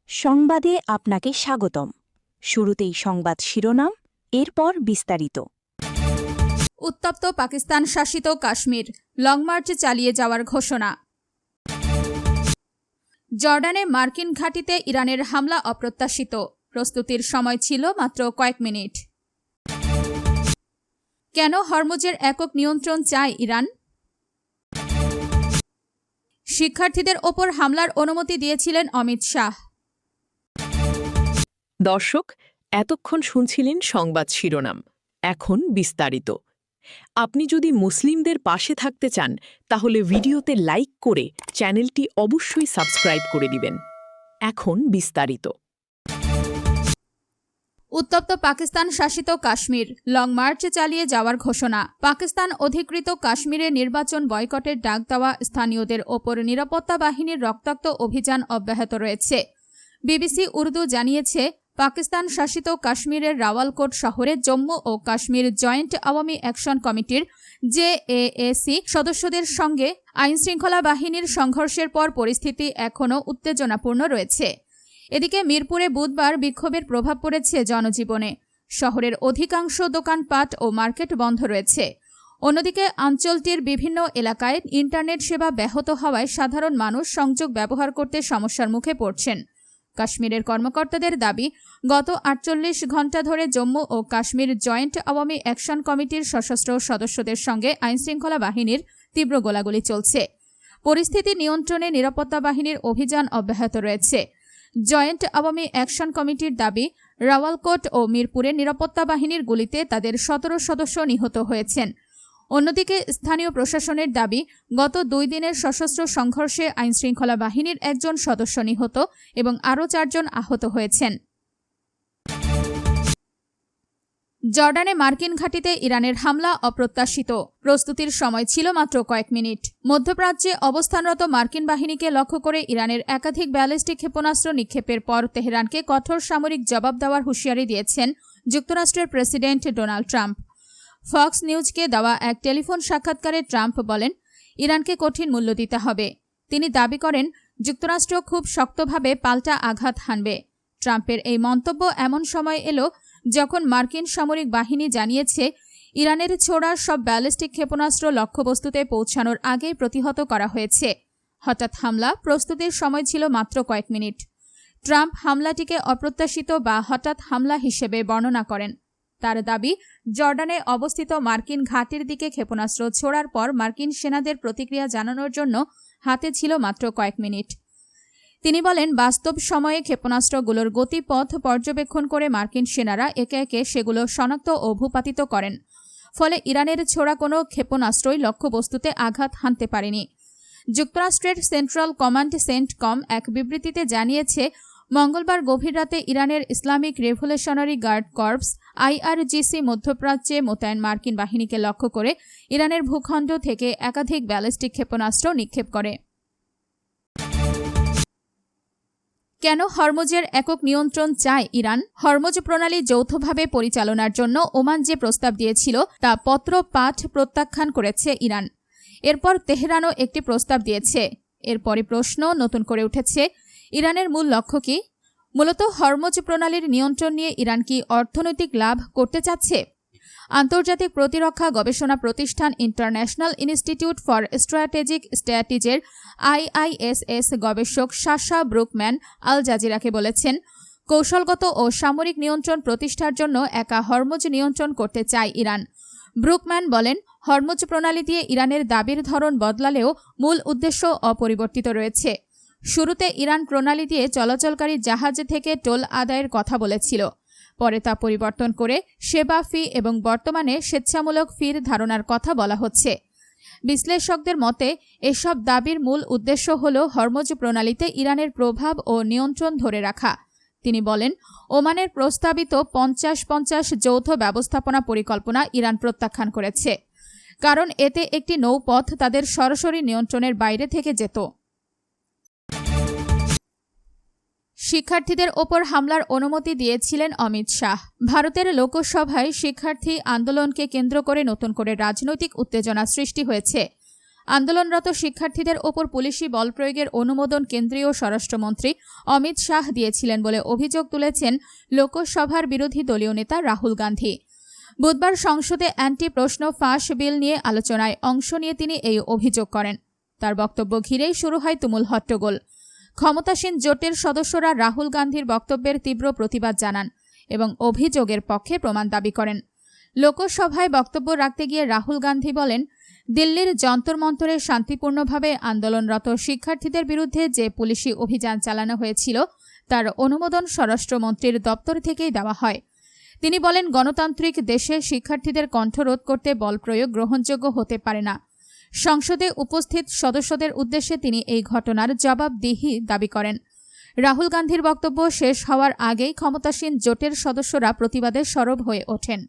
সংবাদে আপনাকে স্বাগতম। শুরুতেই সংবাদ শিরোনাম, এরপর বিস্তারিত। উত্তপ্ত পাকিস্তান শাসিত কাশ্মীর, লং মার্চ চালিয়ে যাওয়ার ঘোষণা। জর্ডানে মার্কিন ঘাঁটিতে ইরানের হামলা অপ্রত্যাশিত, প্রস্তুতির সময় ছিল মাত্র কয়েক মিনিট। কেন হরমুজের একক নিয়ন্ত্রণ চায় ইরান? শিক্ষার্থীদের ওপর হামলার অনুমতি দিয়েছিলেন অমিত শাহ। দর্শক, এতক্ষণ শুনছিলেন সংবাদ শিরোনাম, এখন বিস্তারিত। আপনি যদি মুসলিমদের পাশে থাকতে চান তাহলে ভিডিওতে লাইক করে চ্যানেলটি অবশ্যই সাবস্ক্রাইব করে দিবেন। এখন বিস্তারিত। উত্তপ্ত পাকিস্তান শাসিত কাশ্মীর, লং মার্চ চালিয়ে যাওয়ার ঘোষণা। পাকিস্তান অধিকৃত কাশ্মীরে নির্বাচন বয়কটের ডাক দেওয়া স্থানীয়দের ওপর নিরাপত্তা বাহিনীর রক্তাক্ত অভিযান অব্যাহত রয়েছে। বিবিসি উর্দু জানিয়েছে, পাকিস্তান শাসিত কাশ্মীরের রাওয়ালকোট শহরে জম্মু ও কাশ্মীর জয়েন্ট আওয়ামী অ্যাকশন কমিটির জেএএসি সদস্যদের সঙ্গে আইনশৃঙ্খলা বাহিনীর সংঘর্ষের পর পরিস্থিতি এখনও উত্তেজনাপূর্ণ রয়েছে। এদিকে মিরপুরে বুধবার বিক্ষোভের প্রভাব পড়েছে জনজীবনে। শহরের অধিকাংশ দোকানপাট ও মার্কেট বন্ধ রয়েছে। অন্যদিকে অঞ্চলটির বিভিন্ন এলাকায় ইন্টারনেট সেবা ব্যাহত হওয়ায় সাধারণ মানুষ সংযোগ ব্যবহার করতে সমস্যার মুখে পড়ছেন। কাশ্মীরের কর্মকর্তাদের দাবি, গত ৪৮ ঘণ্টা ধরে জম্মু ও কাশ্মীর জয়েন্ট আওয়ামী অ্যাকশন কমিটির সশস্ত্র সদস্যদের সঙ্গে আইনশৃঙ্খলা বাহিনীর তীব্র গোলাগুলি চলছে। পরিস্থিতি নিয়ন্ত্রণে নিরাপত্তা বাহিনীর অভিযান অব্যাহত রয়েছে। জয়েন্ট আওয়ামী অ্যাকশন কমিটির দাবি, রাওয়ালকোট ও মিরপুরে নিরাপত্তা বাহিনীর গুলিতে তাদের ১৭ সদস্য নিহত হয়েছেন। অন্যদিকে স্থানীয় প্রশাসনের দাবি, গত ২ দিনের সশস্ত্র সংঘর্ষে আইনশৃঙ্খলা বাহিনীর একজন সদস্য নিহত এবং আরও ৪ জন আহত হয়েছেন। জর্ডানে মার্কিন ঘাঁটিতে ইরানের হামলা অপ্রত্যাশিত, প্রস্তুতির সময় ছিল মাত্র কয়েক মিনিট। মধ্যপ্রাচ্যে অবস্থানরত মার্কিন বাহিনীকে লক্ষ্য করে ইরানের একাধিক ব্যালিস্টিক ক্ষেপণাস্ত্র নিক্ষেপের পর তেহরানকে কঠোর সামরিক জবাব দেওয়ার হুঁশিয়ারি দিয়েছেন যুক্তরাষ্ট্রের প্রেসিডেন্ট ডোনাল্ড ট্রাম্প। ফক্স নিউজকে দেওয়া এক টেলিফোন সাক্ষাৎকারে ট্রাম্প বলেন, ইরানকে কঠিন মূল্য দিতে হবে। তিনি দাবি করেন, যুক্তরাষ্ট্র খুব শক্তভাবে পাল্টা আঘাত হানবে। ট্রাম্পের এই মন্তব্য এমন সময় এলো যখন মার্কিন সামরিক বাহিনী জানিয়েছে, ইরানের ছোড়া সব ব্যালিস্টিক ক্ষেপণাস্ত্র লক্ষ্যবস্তুতে পৌঁছানোর আগেই প্রতিহত করা হয়েছে। হঠাৎ হামলা, প্রস্তুতির সময় ছিল মাত্র কয়েক মিনিট। ট্রাম্প হামলাটিকে অপ্রত্যাশিত বা হঠাৎ হামলা হিসেবে বর্ণনা করেন। তার দাবি, জর্ডানে অবস্থিত মার্কিন ঘাঁটির দিকে ক্ষেপণাস্ত্র ছোড়ার পর মার্কিন সেনাদের প্রতিক্রিয়া জানানোর জন্য হাতে ছিল মাত্র কয়েক মিনিট। তিনি বলেন, বাস্তব সময়ে ক্ষেপণাস্ত্রগুলোর গতিপথ পর্যবেক্ষণ করে মার্কিন সেনারা একে একে সেগুলো শনাক্ত ও ভূপাতিত করেন। ফলে ইরানের ছোড়া কোনো ক্ষেপণাস্ত্রই লক্ষ্যবস্তুতে আঘাত হানতে পারেনি। যুক্তরাষ্ট্রের সেন্ট্রাল কমান্ড সেন্টকম এক বিবৃতিতে জানিয়েছে, মঙ্গলবার গভীর রাতে ইরানের Islamic Revolutionary Guard Corps IRGC মধ্যপ্রাচ্যে মোতায়েন মার্কিন বাহিনীকে লক্ষ্য করে ইরানের ভূখণ্ড থেকে একাধিক ব্যালিস্টিক ক্ষেপণাস্ত্র নিক্ষেপ করে। কেন হরমুজের একক নিয়ন্ত্রণ চায় ইরান? হরমুজ প্রণালী যৌথভাবে পরিচালনার জন্য ওমান যে প্রস্তাব দিয়েছিল তা পত্র পাঠ প্রত্যাখ্যান করেছে ইরান। এরপর তেহরানও একটি প্রস্তাব দিয়েছে। এরপরই প্রশ্ন নতুন করে উঠেছে, ইরানের মূল লক্ষ্য কি? মূলত হরমুজ প্রণালীর নিয়ন্ত্রণ নিয়ে ইরান কি অর্থনৈতিক লাভ করতে চাচ্ছে? আন্তর্জাতিক প্রতিরক্ষা গবেষণা প্রতিষ্ঠান ইন্টারন্যাশনাল ইনস্টিটিউট ফর স্ট্র্যাটেজিক স্ট্র্যাটেজির আইআইএসএস গবেষক সাশা ব্রুকম্যান আল জাজিরাকে বলেছেন, কৌশলগত ও সামরিক নিয়ন্ত্রণ প্রতিষ্ঠার জন্য একা হরমুজ নিয়ন্ত্রণ করতে চায় ইরান। ব্রুকম্যান বলেন, হরমুজ প্রণালী দিয়ে ইরানের দাবির ধরন বদলালেও মূল উদ্দেশ্য অপরিবর্তিত রয়েছে। শুরুতে ইরান প্রণালী দিয়ে চলাচলকারী জাহাজ থেকে টোল আদায়ের কথা বলেছিল। পরে তা পরিবর্তন করে সেবা ফি এবং বর্তমানে স্বেচ্ছামূলক ফির ধারণার কথা বলা হচ্ছে। বিশ্লেষকদের মতে এসব দাবির মূল উদ্দেশ্য হল হরমুজ প্রণালীতে ইরানের প্রভাব ও নিয়ন্ত্রণ ধরে রাখা। তিনি বলেন, ওমানের প্রস্তাবিত ৫০-৫০ যৌথ ব্যবস্থাপনা পরিকল্পনা ইরান প্রত্যাখ্যান করেছে, কারণ এতে একটি নৌপথ তাদের সরাসরি নিয়ন্ত্রণের বাইরে থেকে যেত। শিক্ষার্থীদের ওপর হামলার অনুমতি দিয়েছিলেন অমিত শাহ। ভারতের লোকসভায় শিক্ষার্থী আন্দোলনকে কেন্দ্র করে নতুন করে রাজনৈতিক উত্তেজনা সৃষ্টি হয়েছে। আন্দোলনরত শিক্ষার্থীদের ওপর পুলিশি বল প্রয়োগের অনুমোদন কেন্দ্রীয় স্বরাষ্ট্রমন্ত্রী অমিত শাহ দিয়েছিলেন বলে অভিযোগ তুলেছেন লোকসভার বিরোধী দলীয় নেতা রাহুল গান্ধী। বুধবার সংসদে অ্যান্টি প্রশ্ন ফাঁস বিল নিয়ে আলোচনায় অংশ নিয়ে তিনি এই অভিযোগ করেন। তার বক্তব্য ঘিরেই শুরু হয় তুমুল হট্টগোল। ক্ষমতাসীন জোটের সদস্যরা রাহুল গান্ধীর বক্তব্যের তীব্র প্রতিবাদ জানান এবং অভিযোগের পক্ষে প্রমাণ দাবি করেন। লোকসভায় বক্তব্য রাখতে গিয়ে রাহুল গান্ধী বলেন, দিল্লির যন্তর মন্তরে শান্তিপূর্ণভাবে আন্দোলনরত শিক্ষার্থীদের বিরুদ্ধে যে পুলিশি অভিযান চালানো হয়েছিল তার অনুমোদন স্বরাষ্ট্রমন্ত্রীর দপ্তর থেকেই দেওয়া হয়। তিনি বলেন, গণতান্ত্রিক দেশে শিক্ষার্থীদের কণ্ঠরোধ করতে বল প্রয়োগ গ্রহণযোগ্য হতে পারে না। সংসদে উপস্থিত সদস্যদের উদ্দেশ্যে তিনি এই ঘটনার জবাবদিহি দাবি করেন। রাহুল গান্ধীর বক্তব্য শেষ হওয়ার আগেই ক্ষমতাসীন জোটের সদস্যরা প্রতিবাদে সরব হয়ে ওঠেন।